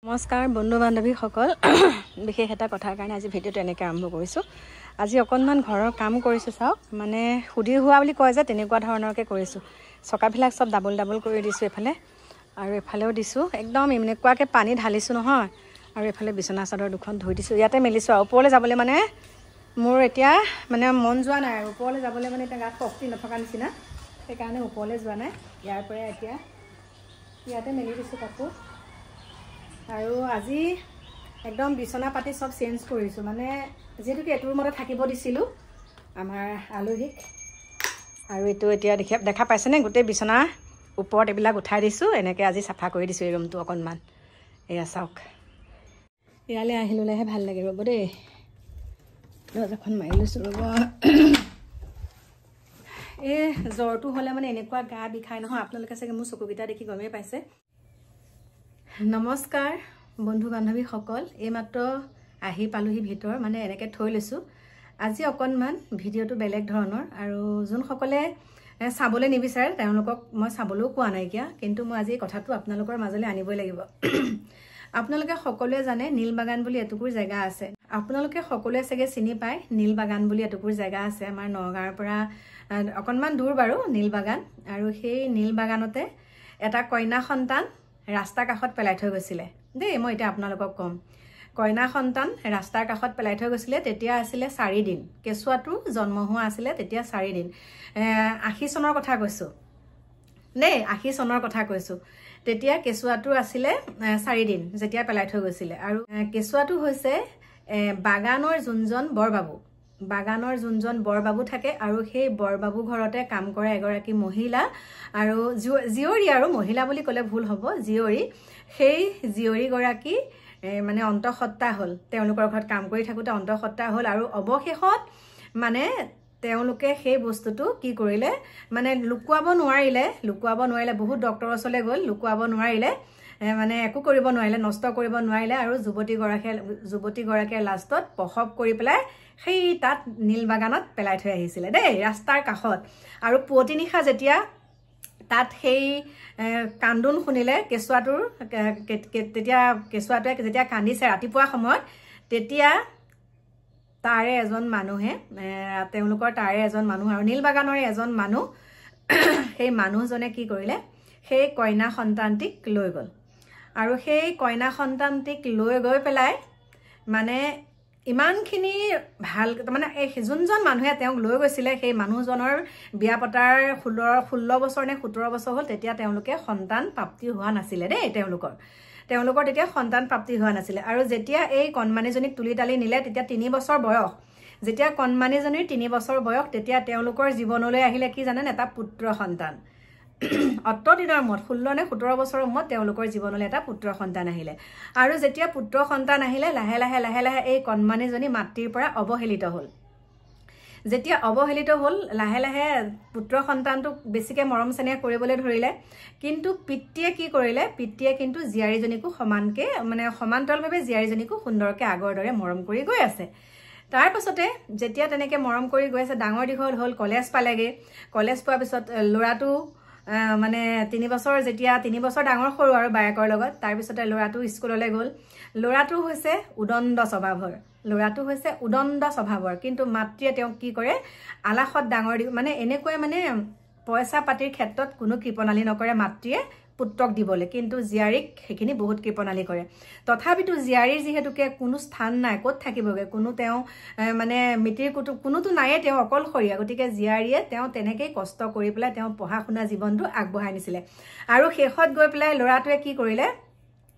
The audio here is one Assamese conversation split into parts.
নমস্কাৰ বন্ধু বান্ধৱীসকল বিশেষ এটা কথাৰ কাৰণে আজি ভিডিঅ'টো এনেকৈ আৰম্ভ কৰিছোঁ। আজি অকণমান ঘৰৰ কাম কৰিছোঁ চাওক, মানে সুধি হোৱা বুলি কয় যে তেনেকুৱা ধৰণৰকৈ কৰিছোঁ। চকাবিলাক চব ডাবল কৰি দিছোঁ এইফালে আৰু এফালেও দিছোঁ। একদম এনেকুৱাকৈ পানী ঢালিছোঁ নহয়, আৰু এইফালে বিচনা চাদৰ দুখন ধুই দিছোঁ, ইয়াতে মেলিছোঁ। আৰু ওপৰলৈ যাবলৈ মানে মোৰ এতিয়া মানে মন যোৱা নাই, আৰু ওপৰলৈ যাবলৈ মানে এতিয়া গাত শক্তি নথকা নিচিনা, সেইকাৰণে ওপৰলৈ যোৱা নাই। ইয়াৰ পৰা এতিয়া ইয়াতে মেলি দিছোঁ কাপোৰ। আৰু আজি একদম বিচনা পাতি চব চেঞ্জ কৰিছোঁ, মানে যিহেতুকে এইটো ৰুমতে থাকিব দিছিলোঁ আমাৰ আলহীক। আৰু এইটো এতিয়া দেখা পাইছেনে, গোটেই বিচনা ওপৰত এইবিলাক উঠাই দিছোঁ। এনেকৈ আজি চাফা কৰি দিছোঁ এই ৰুমটো অকণমান। এয়া চাওক, ইয়ালৈ আহি ল'লেহে ভাল লাগে। ৰ'ব দেই, দৰজাখন মাৰি লৈছোঁ ৰ'ব। এই জ্বৰটো হ'লে মানে এনেকুৱা গা বিষাই নহয়, আপোনালোকে চাগে মোৰ চকুকেইটা দেখি গমেই পাইছে। নমস্কাৰ বন্ধু বান্ধৱীসকল, এইমাত্ৰ আহি পালোহি ভিতৰ, মানে এনেকৈ থৈ লৈছোঁ। আজি অকণমান ভিডিঅ'টো বেলেগ ধৰণৰ, আৰু যোনসকলে চাবলৈ নিবিচাৰে তেওঁলোকক মই চাবলৈও কোৱা নাইকিয়া, কিন্তু মই আজি কথাটো আপোনালোকৰ মাজলৈ আনিবই লাগিব। আপোনালোকে সকলোৱে জানে নীলবাগান বুলি এটুকুৰ জেগা আছে। আপোনালোকে সকলোৱে চাগে চিনি পায় নীলবাগান বুলি এটুকুৰ জেগা আছে আমাৰ নগাঁৱৰ পৰা অকণমান দূৰ বাৰু নীলবাগান। আৰু সেই নীলবাগানতে এটা কন্যা সন্তান ৰাস্তাৰ কাষত পেলাই থৈ গৈছিলে দেই। মই এতিয়া আপোনালোকক ক'ম, কন্যা সন্তান ৰাস্তাৰ কাষত পেলাই থৈ গৈছিলে। তেতিয়া আছিলে 4 দিন, কেঁচুৱাটো জন্ম হোৱা আছিলে তেতিয়া 4 দিন। 80 চনৰ কথা কৈছোঁ দেই, 80 চনৰ কথা কৈছোঁ। তেতিয়া কেঁচুৱাটো আছিলে 4 দিন যেতিয়া পেলাই থৈ গৈছিলে। আৰু কেঁচুৱাটো হৈছে বাগানৰ যোনজন বৰবাবু থাকে, আৰু সেই বৰবাবু ঘৰতে কাম কৰা এগৰাকী মহিলা, আৰু জীয়ৰী, আৰু মহিলা বুলি ক'লে ভুল হ'ব, জীয়ৰী। সেই জীয়ৰীগৰাকী মানে অন্তঃসত্ত্বা হ'ল, তেওঁলোকৰ ঘৰত কাম কৰি থাকোঁতে অন্তঃসত্ত্বা হ'ল। আৰু অৱশেষত মানে তেওঁলোকে সেই বস্তুটো কি কৰিলে, মানে লুকুৱাব নোৱাৰিলে, বহুত ডক্তৰৰ ওচৰলৈ গ'ল, লুকুৱাব নোৱাৰিলে, মানে একো কৰিব নোৱাৰিলে, নষ্ট কৰিব নোৱাৰিলে। আৰু যুৱতীগৰাকীয়ে লাষ্টত প্ৰসৱ কৰি পেলাই সেই তাত নীলবাগানত পেলাই থৈ আহিছিলে দেই, ৰাস্তাৰ কাষত। আৰু পুৱতি নিশা যেতিয়া তাত সেই কান্দোন শুনিলে কেঁচুৱাটোৰ, তেতিয়া কেঁচুৱাটোৱে যেতিয়া কান্দিছে ৰাতিপুৱা সময়ত, তেতিয়া তাৰে এজন মানুহে, আৰু নীলবাগানৰে এজন মানুহ, সেই মানুহজনে কি কৰিলে, সেই কন্যা সন্তানটিক লৈ গ'ল। আৰু সেই কন্যা সন্তানটিক লৈ গৈ পেলাই মানে ইমানখিনি ভাল, মানে যোনজন মানুহে তেওঁক লৈ গৈছিলে সেই মানুহজনৰ বিয়া পতাৰ 16 বছৰ নে 17 বছৰ হ'ল। তেতিয়া তেওঁলোকে সন্তান প্ৰাপ্তি হোৱা নাছিলে দেই, তেওঁলোকৰ তেতিয়া সন্তান প্ৰাপ্তি হোৱা নাছিলে। আৰু যেতিয়া এই কণমানিজনীক তুলি তালি নিলে, তেতিয়া 3 বছৰ বয়স। যেতিয়া কণমানিজনীৰ 3 বছৰ বয়স, তেতিয়া তেওঁলোকৰ জীৱনলৈ আহিলে কি জানেনে, এটা পুত্ৰ সন্তান। অতদিনৰ মূৰত 16 নে 17 বছৰৰ মূৰত তেওঁলোকৰ জীৱনলৈ এটা পুত্ৰ সন্তান আহিলে। আৰু যেতিয়া পুত্ৰ সন্তান আহিলে, লাহে লাহে এই কণমানিজনী মাতৃৰ পৰা অৱহেলিত হ'ল। যেতিয়া অৱহেলিত হ'ল, লাহে লাহে পুত্ৰ সন্তানটোক বেছিকৈ মৰম চেনেহ কৰিবলৈ ধৰিলে। কিন্তু পিতৃয়ে কি কৰিলে, পিতৃয়ে কিন্তু জীয়াৰীজনীকো সমান্তৰালভাৱে জীয়াৰীজনীকো সুন্দৰকৈ আগৰ দৰে মৰম কৰি গৈ আছে। তাৰ পাছতে যেতিয়া তেনেকৈ মৰম কৰি গৈ আছে, ডাঙৰ দীঘল হ'ল, কলেজ পালেগৈ। কলেজ পোৱাৰ পিছত ল'ৰাটো মানে 3 বছৰ ডাঙৰ সৰু আৰু বায়েকৰ লগত। তাৰপিছতে ল'ৰাটো স্কুললৈ গ'ল। ল'ৰাটো হৈছে উদণ্ড স্বভাৱৰ, কিন্তু মাতৃয়ে তেওঁক কি কৰে, আলাসত মানে এনেকৈ মানে পইচা পাতিৰ ক্ষেত্ৰত কোনো কৃপণালী নকৰে মাতৃয়ে পুত্ৰক দিবলৈ, কিন্তু জীয়াৰীক সেইখিনি বহুত কৃপণালী কৰে। তথাপিতো জীয়াৰীৰ যিহেতুকে কোনো স্থান নাই, ক'ত থাকিবগৈ, কোনো তেওঁ মানে মিতিৰ কুটুম কোনোতো নায়েই, তেওঁ অকলশৰীয়া। গতিকে জীয়াৰীয়ে তেওঁ তেনেকেই কষ্ট কৰি পেলাই তেওঁ পঢ়া শুনা জীৱনটো আগবঢ়াই নিছিলে। আৰু শেষত গৈ পেলাই ল'ৰাটোৱে কি কৰিলে,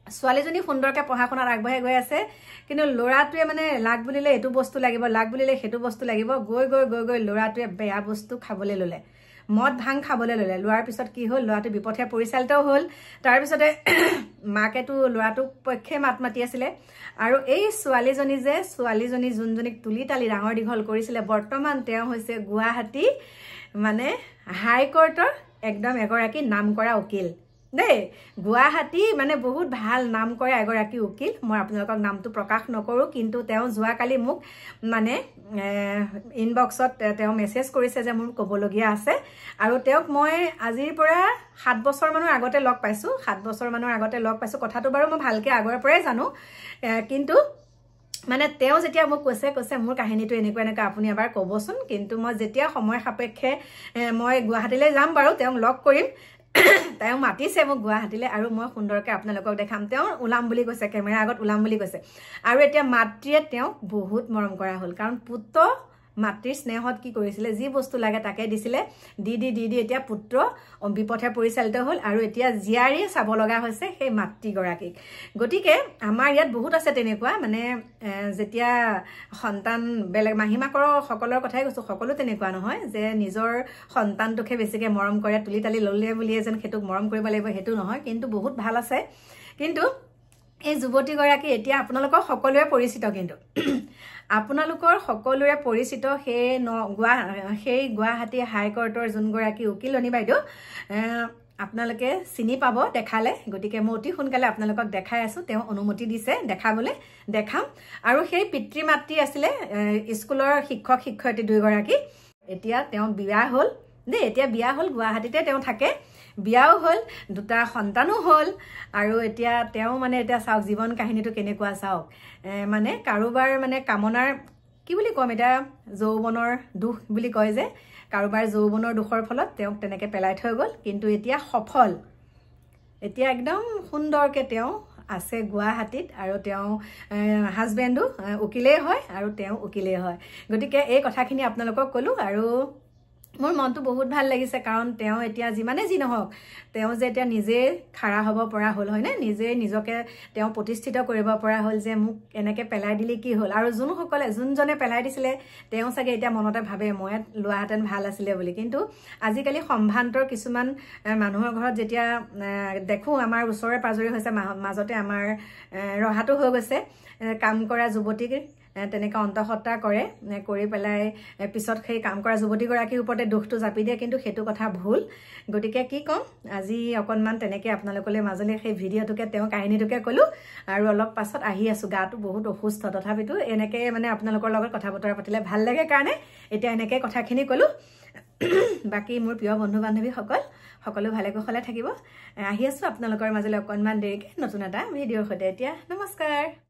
ছোৱালীজনী সুন্দৰকৈ পঢ়া শুনাত আগবঢ়াই গৈ আছে, কিন্তু ল'ৰাটোৱে মানে লাগ বুলিলে এইটো বস্তু লাগিব, লাগ বুলিলে সেইটো বস্তু লাগিব, গৈ ল'ৰাটোৱে বেয়া বস্তু খাবলৈ ল'লে, মদ ভাং খাবলৈ ল'লে। লোৱাৰ পিছত কি হ'ল, ল'ৰাটো বিপথে পৰিচালিত হ'ল। তাৰপিছতে মাকেতো ল'ৰাটোক পক্ষে মাত মাতি আছিলে। আৰু এই ছোৱালীজনী যোনজনীক তুলি তালি ডাঙৰ দীঘল কৰিছিলে, বৰ্তমান তেওঁ হৈছে গুৱাহাটী মানে হাইকোৰ্টৰ একদম এগৰাকী নাম কৰা উকিল। দেই গুৱাহাটী মানে বহুত ভাল নাম কৰে এগৰাকী উকিল মই আপোনালোকক নামটো প্ৰকাশ নকৰোঁ কিন্তু তেওঁ যোৱাকালি মোক মানে ইনবক্সত তেওঁ মেছেজ কৰিছে যে মোৰ ক'বলগীয়া আছে আৰু তেওঁক মই আজিৰ পৰা 7 বছৰমানৰ আগতে লগ পাইছোঁ 7 বছৰমানৰ আগতে লগ পাইছোঁ কথাটো বাৰু মই ভালকৈ আগৰ পৰাই জানো কিন্তু মানে তেওঁ যেতিয়া মোক কৈছে মোৰ কাহিনীটো এনেকুৱা আপুনি এবাৰ ক'বচোন কিন্তু মই যেতিয়া সময় সাপেক্ষে মই গুৱাহাটীলৈ যাম বাৰু তেওঁক লগ কৰিম তেওঁ মাতিছে মোক গুৱাহাটীলৈ আৰু মই সুন্দৰকৈ আপোনালোকক দেখাম তেওঁ ওলাম বুলি কৈছে কেমেৰা আগত ওলাম বুলি কৈছে আৰু এতিয়া মাতৃয়ে তেওঁক বহুত মৰম কৰা হ'ল কাৰণ পুত্ৰ মাতৃৰ স্নেহত কি কৰিছিলে যি বস্তু লাগে তাকে দিছিলে দি এতিয়া পুত্ৰ বিপথে পৰিচালিত হ'ল আৰু এতিয়া জীয়াৰীয়ে চাব লগা হৈছে সেই মাতৃগৰাকীক গতিকে আমাৰ ইয়াত বহুত আছে তেনেকুৱা মানে যেতিয়া সন্তান বেলেগ মাহীমাকৰ সকলৰ কথাই কৈছোঁ সকলো তেনেকুৱা নহয় যে নিজৰ সন্তানটোকে বেছিকৈ মৰম কৰে তুলি তালি ল'লে বুলিয়ে যেন সেইটোক মৰম কৰিব লাগিব সেইটো নহয় কিন্তু বহুত ভাল আছে কিন্তু এই যুৱতীগৰাকী এতিয়া আপোনালোকৰ সকলোৱে পৰিচিত কিন্তু আপোনালোকৰ সকলোৰে পৰিচিত সেই গুৱাহাটী হাইকোৰ্টৰ যোনগৰাকী উকিলনী বাইদেউ আপোনালোকে চিনি পাব দেখালে গতিকে মই অতি সোনকালে আপোনালোকক দেখাই আছোঁ তেওঁ অনুমতি দিছে দেখাবলৈ দেখাম আৰু সেই পিতৃ মাতৃ আছিলে স্কুলৰ শিক্ষক শিক্ষয়িত্ৰী দুয়োগৰাকী এতিয়া তেওঁ বিয়া হ'ল দেই এতিয়া বিয়া হ'ল গুৱাহাটীতে তেওঁ থাকে বিয়াও হ'ল দুটা সন্তানো হ'ল আৰু এতিয়া তেওঁ মানে এতিয়া চাওক জীৱন কাহিনীটো কেনেকুৱা চাওক মানে কাৰোবাৰ মানে কামনাৰ কি বুলি ক'ম এতিয়া যৌৱনৰ দুখ বুলি কয় যে কাৰোবাৰ যৌৱনৰ দুখৰ ফলত তেওঁক তেনেকৈ পেলাই থৈ গ'ল কিন্তু এতিয়া সফল এতিয়া একদম সুন্দৰকৈ তেওঁ আছে গুৱাহাটীত আৰু তেওঁ হাজবেণ্ডো উকিলেই হয় আৰু তেওঁ উকিলেই হয় গতিকে এই কথাখিনি আপোনালোকক ক'লোঁ আৰু মোৰ মনটো বহুত ভাল লাগিছে কাৰণ তেওঁ এতিয়া যিমানে যি নহওক তেওঁ যে এতিয়া নিজে খাৰা হ'ব পৰা হ'ল হয়নে নিজে নিজকে তেওঁ প্ৰতিষ্ঠিত কৰিব পৰা হ'ল যে মোক এনেকৈ পেলাই দিলে কি হ'ল আৰু যোনজনে পেলাই দিছিলে তেওঁ চাগে এতিয়া মনতে ভাবে মই লোৱাহেঁতেন ভাল আছিলে বুলি কিন্তু আজিকালি সম্ভ্ৰান্তৰ কিছুমান মানুহৰ ঘৰত যেতিয়া দেখোঁ আমাৰ ওচৰে পাজৰে হৈছে মাজতে আমাৰ ৰহাটো হৈ গৈছে কাম কৰা যুৱতীক তেনেকৈ অন্তঃহত্যা কৰি পেলাই পিছত সেই কাম কৰা যুৱতীগৰাকীৰ ওপৰতে দুখটো জাপি দিয়ে কিন্তু সেইটো কথা ভুল গতিকে কি ক'ম আজি অকণমান তেনেকৈ আপোনালোকলৈ মাজলৈ সেই ভিডিঅ'টোকে তেওঁ কাহিনীটোকে ক'লোঁ আৰু অলপ পাছত আহি আছোঁ গাটো বহুত অসুস্থ তথাপিতো এনেকৈ মানে আপোনালোকৰ লগত কথা বতৰা পাতিলে ভাল লাগে কাৰণে এতিয়া এনেকৈ কথাখিনি ক'লোঁ বাকী মোৰ প্ৰিয় বন্ধু বান্ধৱীসকল সকলো ভালে কুশলে থাকিব আহি আছোঁ আপোনালোকৰ মাজলৈ অকণমান দেৰিকৈ নতুন এটা ভিডিঅ'ৰ সৈতে এতিয়া নমস্কাৰ